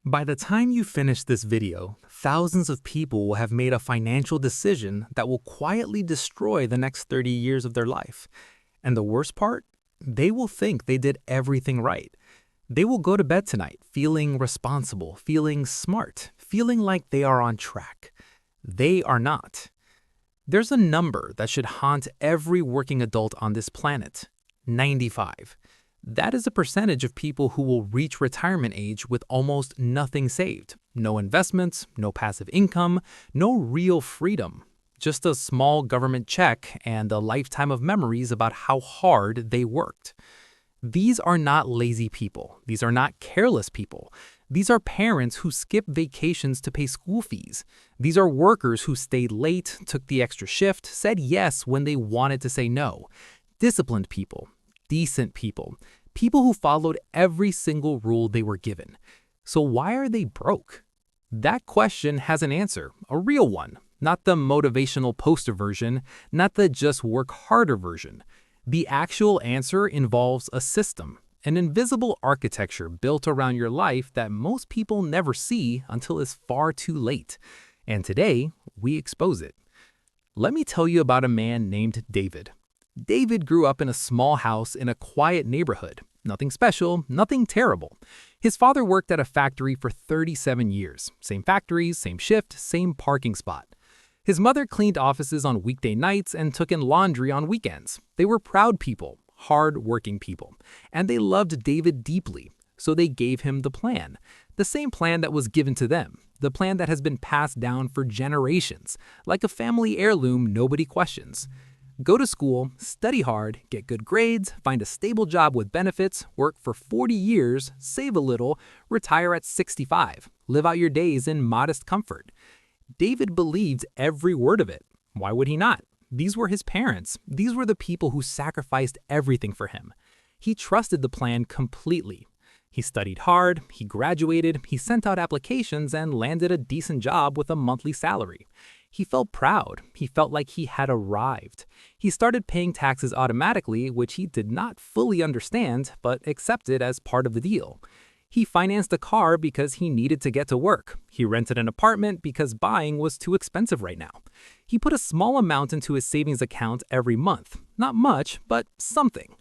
By the time you finish this video, thousands of people will have made a financial decision that will quietly destroy the next 30 years of their life. And the worst part? They will think they did everything right. They will go to bed tonight feeling responsible, feeling smart, feeling like they are on track. They are not. There's a number that should haunt every working adult on this planet: 95. That is a percentage of people who will reach retirement age with almost nothing saved. No investments, no passive income, no real freedom. Just a small government check and a lifetime of memories about how hard they worked. These are not lazy people. These are not careless people. These are parents who skip vacations to pay school fees. These are workers who stayed late, took the extra shift, said yes when they wanted to say no. Disciplined people. Decent people. People who followed every single rule they were given. So why are they broke? That question has an answer, a real one, not the motivational poster version, not the just work harder version. The actual answer involves a system, an invisible architecture built around your life that most people never see until it's far too late. And today, we expose it. Let me tell you about a man named David. David grew up in a small house in a quiet neighborhood. Nothing special, nothing terrible. His father worked at a factory for 37 years. Same factories, same shift, same parking spot. His mother cleaned offices on weekday nights and took in laundry on weekends. They were proud people, hard-working people, and they loved David deeply, so they gave him the plan. The same plan that was given to them, the plan that has been passed down for generations, like a family heirloom nobody questions. Go to school, study hard, get good grades, find a stable job with benefits, work for 40 years, save a little, retire at 65, live out your days in modest comfort. David believed every word of it. Why would he not? These were his parents. These were the people who sacrificed everything for him. He trusted the plan completely. He studied hard, he graduated, he sent out applications and landed a decent job with a monthly salary. He felt proud. He felt like he had arrived. He started paying taxes automatically, which he did not fully understand, but accepted as part of the deal. He financed a car because he needed to get to work. He rented an apartment because buying was too expensive right now. He put a small amount into his savings account every month. Not much, but something.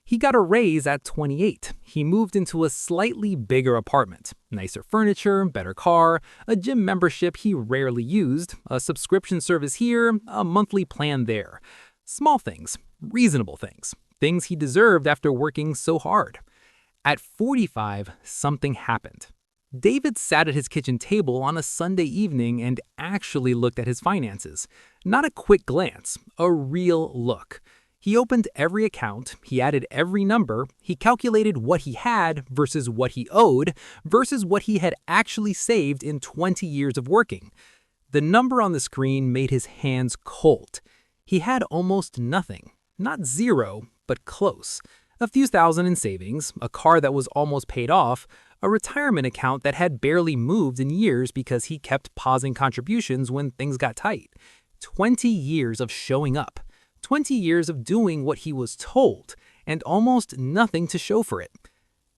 He got a raise at 28. He moved into a slightly bigger apartment. Nicer furniture, better car, a gym membership he rarely used, a subscription service here, a monthly plan there. Small things, reasonable things, things he deserved after working so hard. At 45, something happened. David sat at his kitchen table on a Sunday evening and actually looked at his finances. Not a quick glance, a real look. He opened every account, he added every number, he calculated what he had versus what he owed versus what he had actually saved in 20 years of working. The number on the screen made his hands cold. He had almost nothing. Not zero, but close. A few thousand in savings, a car that was almost paid off, a retirement account that had barely moved in years because he kept pausing contributions when things got tight. 20 years of showing up. 20 years of doing what he was told, and almost nothing to show for it.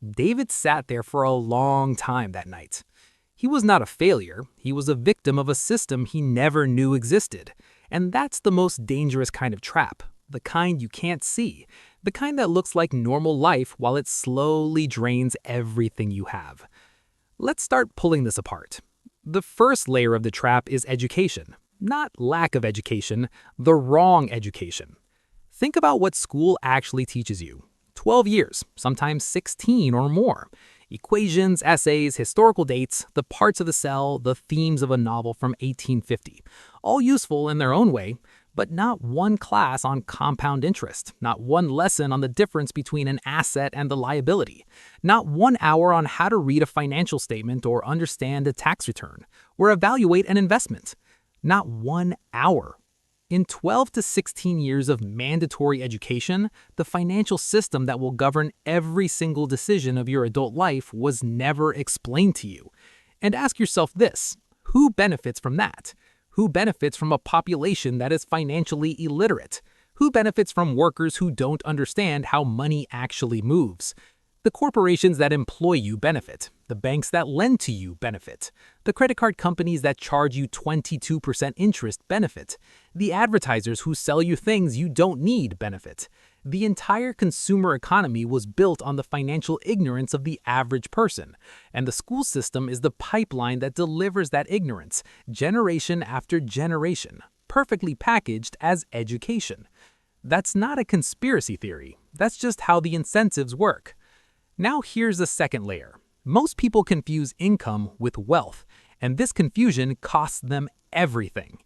David sat there for a long time that night. He was not a failure, he was a victim of a system he never knew existed. And that's the most dangerous kind of trap, the kind you can't see, the kind that looks like normal life while it slowly drains everything you have. Let's start pulling this apart. The first layer of the trap is education. Not lack of education, the wrong education. Think about what school actually teaches you. 12 years, sometimes 16 or more. Equations, essays, historical dates, the parts of the cell, the themes of a novel from 1850. All useful in their own way, but not one class on compound interest, not one lesson on the difference between an asset and the liability, not 1 hour on how to read a financial statement or understand a tax return, or evaluate an investment. Not 1 hour. In 12 to 16 years of mandatory education, the financial system that will govern every single decision of your adult life was never explained to you. And ask yourself this: who benefits from that? Who benefits from a population that is financially illiterate? Who benefits from workers who don't understand how money actually moves? The corporations that employ you benefit. The banks that lend to you benefit. The credit card companies that charge you 22% interest benefit. The advertisers who sell you things you don't need benefit. The entire consumer economy was built on the financial ignorance of the average person, and the school system is the pipeline that delivers that ignorance, generation after generation, perfectly packaged as education. That's not a conspiracy theory. That's just how the incentives work. Now here's the second layer. Most people confuse income with wealth, and this confusion costs them everything.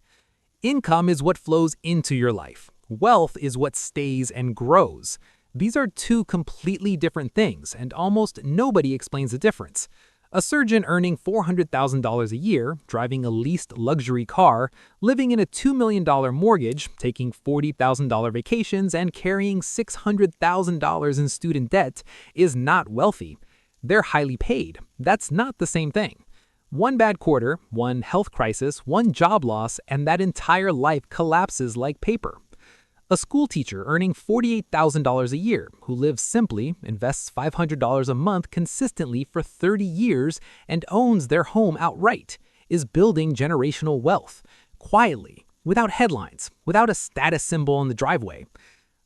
Income is what flows into your life. Wealth is what stays and grows. These are two completely different things, and almost nobody explains the difference. A surgeon earning $400,000 a year, driving a leased luxury car, living in a $2 million mortgage, taking $40,000 vacations, and carrying $600,000 in student debt is not wealthy. They're highly paid. That's not the same thing. One bad quarter, one health crisis, one job loss, and that entire life collapses like paper. A school teacher earning $48,000 a year, who lives simply, invests $500 a month consistently for 30 years, and owns their home outright, is building generational wealth, quietly, without headlines, without a status symbol on the driveway.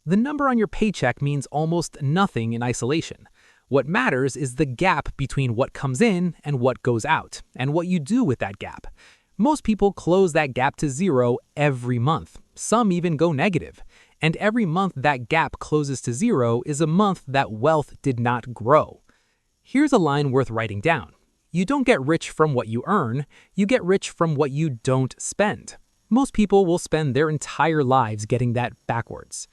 The number on your paycheck means almost nothing in isolation. What matters is the gap between what comes in and what goes out, and what you do with that gap. Most people close that gap to zero every month. Some even go negative. And every month that gap closes to zero is a month that wealth did not grow. Here's a line worth writing down. You don't get rich from what you earn, you get rich from what you don't spend. Most people will spend their entire lives getting that backwards.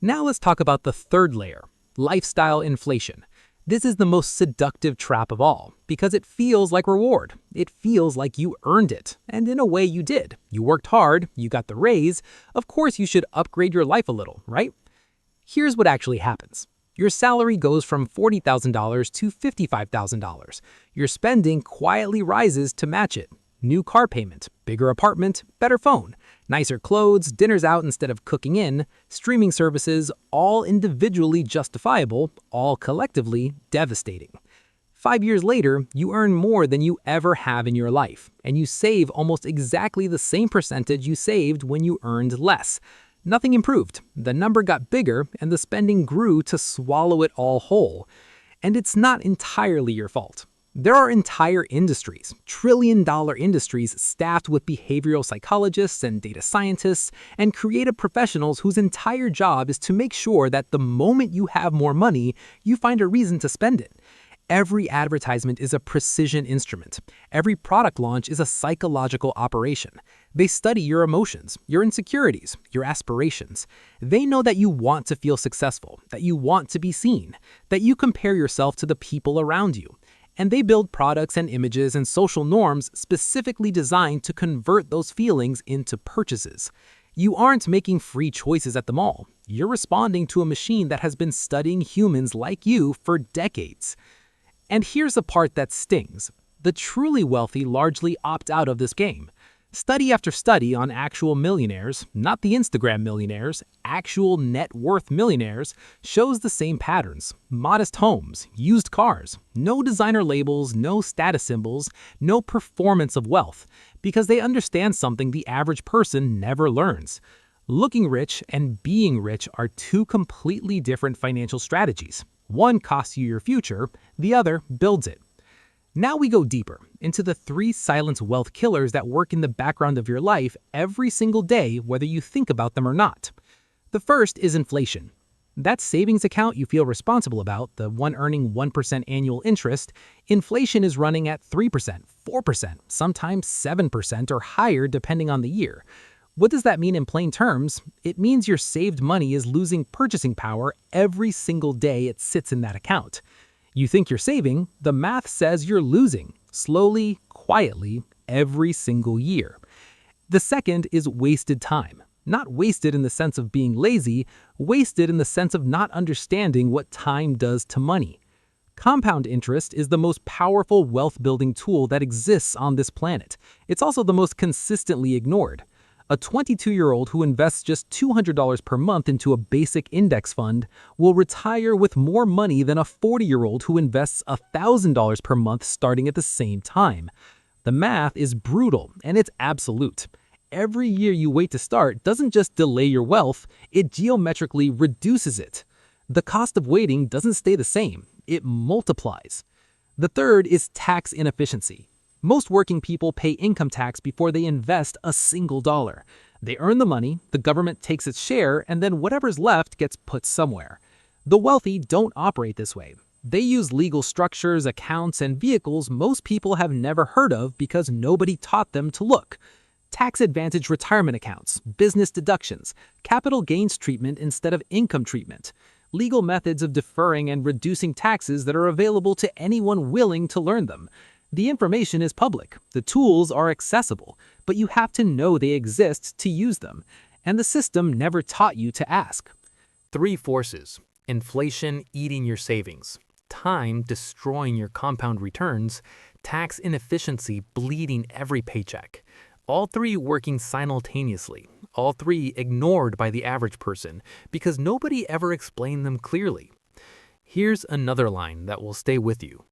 Now let's talk about the third layer, lifestyle inflation. This is the most seductive trap of all, because it feels like reward. It feels like you earned it, and in a way you did. You worked hard, you got the raise, of course you should upgrade your life a little, right? Here's what actually happens. Your salary goes from $40,000 to $55,000. Your spending quietly rises to match it. New car payment, bigger apartment, better phone, nicer clothes, dinners out instead of cooking in, streaming services, all individually justifiable, all collectively devastating. 5 years later, you earn more than you ever have in your life, and you save almost exactly the same percentage you saved when you earned less. Nothing improved. The number got bigger, and the spending grew to swallow it all whole. And it's not entirely your fault. There are entire industries, trillion-dollar industries staffed with behavioral psychologists and data scientists and creative professionals whose entire job is to make sure that the moment you have more money, you find a reason to spend it. Every advertisement is a precision instrument. Every product launch is a psychological operation. They study your emotions, your insecurities, your aspirations. They know that you want to feel successful, that you want to be seen, that you compare yourself to the people around you. And they build products and images and social norms specifically designed to convert those feelings into purchases. You aren't making free choices at the mall. You're responding to a machine that has been studying humans like you for decades. And here's the part that stings. The truly wealthy largely opt out of this game. Study after study on actual millionaires, not the Instagram millionaires, actual net worth millionaires, shows the same patterns. Modest homes, used cars, no designer labels, no status symbols, no performance of wealth, because they understand something the average person never learns. Looking rich and being rich are two completely different financial strategies. One costs you your future, the other builds it. Now we go deeper into the 3 silent wealth killers that work in the background of your life every single day, whether you think about them or not. The first is inflation. That savings account you feel responsible about, the one earning 1% annual interest, inflation is running at 3%, 4%, sometimes 7% or higher depending on the year. What does that mean in plain terms? It means your saved money is losing purchasing power every single day it sits in that account. You think you're saving, the math says you're losing, slowly, quietly, every single year. The second is wasted time. Not wasted in the sense of being lazy, wasted in the sense of not understanding what time does to money. Compound interest is the most powerful wealth-building tool that exists on this planet. It's also the most consistently ignored. A 22-year-old who invests just $200 per month into a basic index fund will retire with more money than a 40-year-old who invests $1,000 per month starting at the same time. The math is brutal, and it's absolute. Every year you wait to start doesn't just delay your wealth, it geometrically reduces it. The cost of waiting doesn't stay the same, it multiplies. The third is tax inefficiency. Most working people pay income tax before they invest a single dollar. They earn the money, the government takes its share, and then whatever's left gets put somewhere. The wealthy don't operate this way. They use legal structures, accounts, and vehicles most people have never heard of because nobody taught them to look. Tax advantage retirement accounts, business deductions, capital gains treatment instead of income treatment, legal methods of deferring and reducing taxes that are available to anyone willing to learn them. The information is public, the tools are accessible, but you have to know they exist to use them, and the system never taught you to ask. 3 forces: inflation eating your savings, time destroying your compound returns, tax inefficiency bleeding every paycheck. All 3 working simultaneously, all 3 ignored by the average person because nobody ever explained them clearly. Here's another line that will stay with you.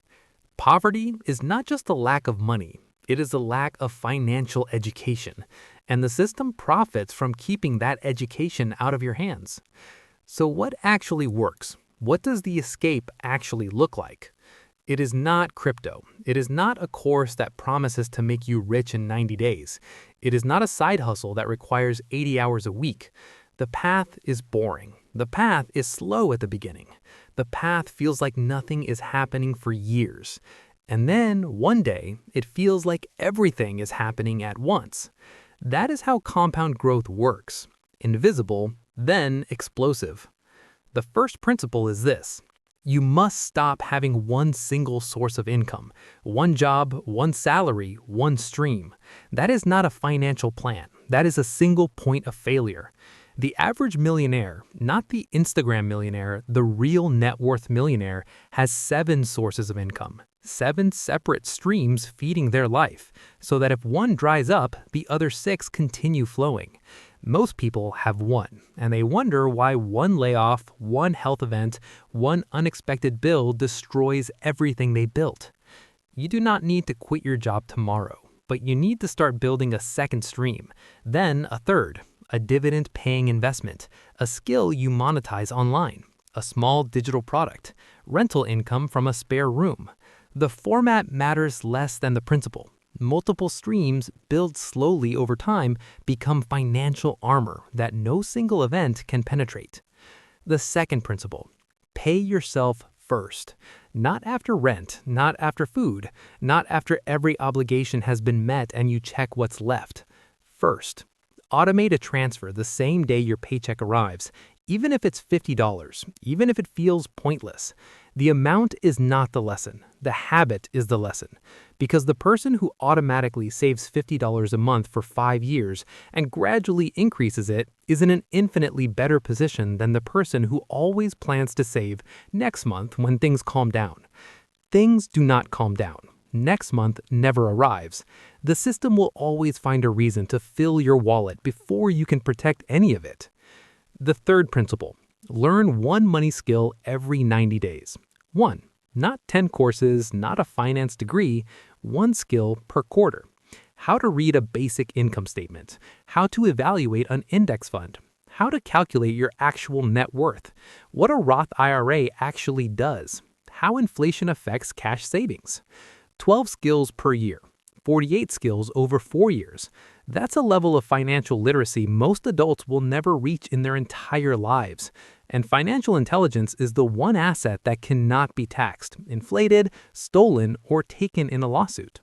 Poverty is not just a lack of money, it is a lack of financial education, and the system profits from keeping that education out of your hands. So what actually works? What does the escape actually look like? It is not crypto. It is not a course that promises to make you rich in 90 days. It is not a side hustle that requires 80 hours a week. The path is boring. The path is slow at the beginning. The path feels like nothing is happening for years. And then, one day, it feels like everything is happening at once. That is how compound growth works. Invisible, then explosive. The first principle is this. You must stop having one single source of income, one job, one salary, one stream. That is not a financial plan. That is a single point of failure. The average millionaire, not the Instagram millionaire, the real net worth millionaire, has 7 sources of income, 7 separate streams feeding their life, so that if one dries up, the other 6 continue flowing. Most people have one, and they wonder why one layoff, one health event, one unexpected bill destroys everything they built. You do not need to quit your job tomorrow, but you need to start building a second stream, then a third, a dividend-paying investment, a skill you monetize online, a small digital product, rental income from a spare room. The format matters less than the principle. Multiple streams, built slowly over time, become financial armor that no single event can penetrate. The second principle, pay yourself first. Not after rent, not after food, not after every obligation has been met and you check what's left. First, automate a transfer the same day your paycheck arrives, even if it's $50, even if it feels pointless. The amount is not the lesson. The habit is the lesson. Because the person who automatically saves $50 a month for 5 years and gradually increases it is in an infinitely better position than the person who always plans to save next month when things calm down. Things do not calm down. Next month never arrives. The system will always find a reason to fill your wallet before you can protect any of it. The third principle, learn one money skill every 90 days. 1. Not 10 courses, not a finance degree, 1 skill per quarter. How to read a basic income statement, how to evaluate an index fund, how to calculate your actual net worth, what a Roth IRA actually does, how inflation affects cash savings. 12 skills per year, 48 skills over 4 years. That's a level of financial literacy most adults will never reach in their entire lives. And financial intelligence is the one asset that cannot be taxed, inflated, stolen, or taken in a lawsuit.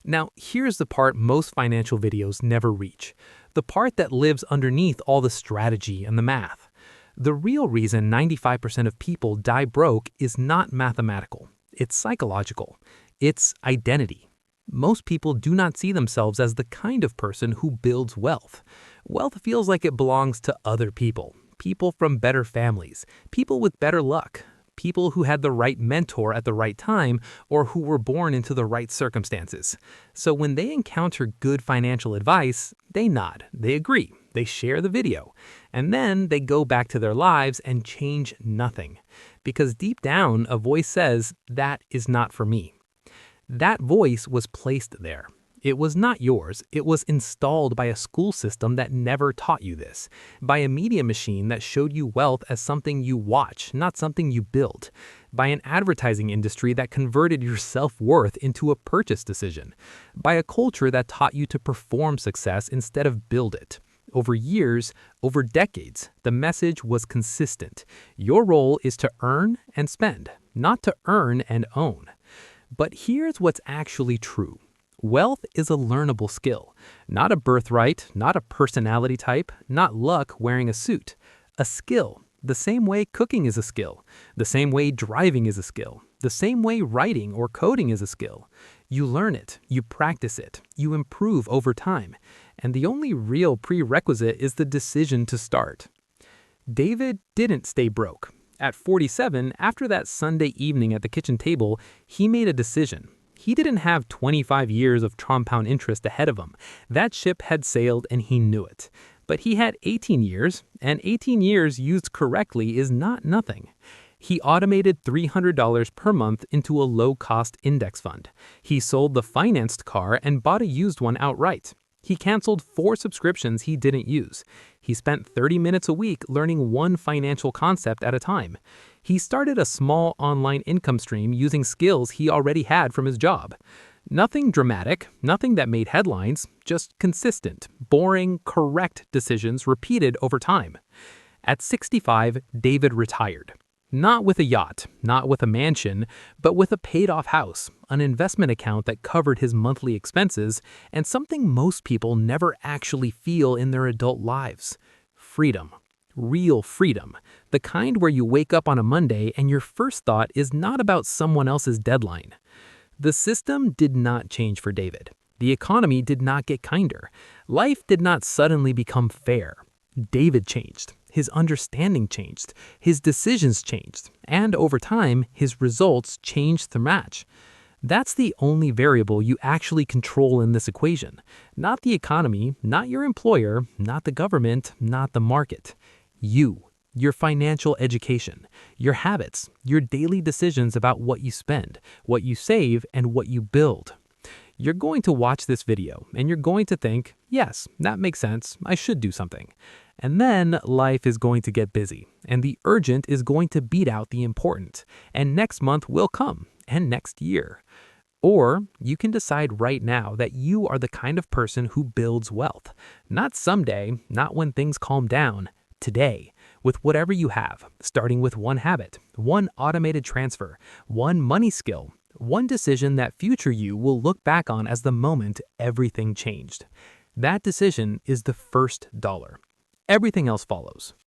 Now, here's the part most financial videos never reach, the part that lives underneath all the strategy and the math. The real reason 95% of people die broke is not mathematical, it's psychological, it's identity. Most people do not see themselves as the kind of person who builds wealth. Wealth feels like it belongs to other people, people from better families, people with better luck, people who had the right mentor at the right time or who were born into the right circumstances. So when they encounter good financial advice, they nod, they agree, they share the video, and then they go back to their lives and change nothing. Because deep down, a voice says, that is not for me. That voice was placed there. It was not yours. It was installed by a school system that never taught you this, by a media machine that showed you wealth as something you watch, not something you build, by an advertising industry that converted your self-worth into a purchase decision, by a culture that taught you to perform success instead of build it. Over years, over decades, the message was consistent. Your role is to earn and spend, not to earn and own. But here's what's actually true. Wealth is a learnable skill, not a birthright, not a personality type, not luck wearing a suit. A skill, the same way cooking is a skill, the same way driving is a skill, the same way writing or coding is a skill. You learn it, you practice it, you improve over time, and the only real prerequisite is the decision to start. David didn't stay broke. At 47, after that Sunday evening at the kitchen table, he made a decision. He didn't have 25 years of compound interest ahead of him. That ship had sailed and he knew it. But he had 18 years, and 18 years used correctly is not nothing. He automated $300 per month into a low-cost index fund. He sold the financed car and bought a used one outright. He canceled 4 subscriptions he didn't use. He spent 30 minutes a week learning one financial concept at a time. He started a small online income stream using skills he already had from his job. Nothing dramatic, nothing that made headlines, just consistent, boring, correct decisions repeated over time. At 65, David retired. Not with a yacht, not with a mansion, but with a paid-off house, an investment account that covered his monthly expenses, and something most people never actually feel in their adult lives: freedom. Real freedom. The kind where you wake up on a Monday and your first thought is not about someone else's deadline. The system did not change for David. The economy did not get kinder. Life did not suddenly become fair. David changed. His understanding changed, his decisions changed, and over time, his results changed to match. That's the only variable you actually control in this equation. Not the economy, not your employer, not the government, not the market. You, your financial education, your habits, your daily decisions about what you spend, what you save, and what you build. You're going to watch this video and you're going to think, yes, that makes sense, I should do something. And then life is going to get busy, and the urgent is going to beat out the important, and next month will come, and next year. Or you can decide right now that you are the kind of person who builds wealth. Not someday, not when things calm down, today, with whatever you have, starting with one habit, one automated transfer, one money skill, one decision that future you will look back on as the moment everything changed. That decision is the first dollar. Everything else follows.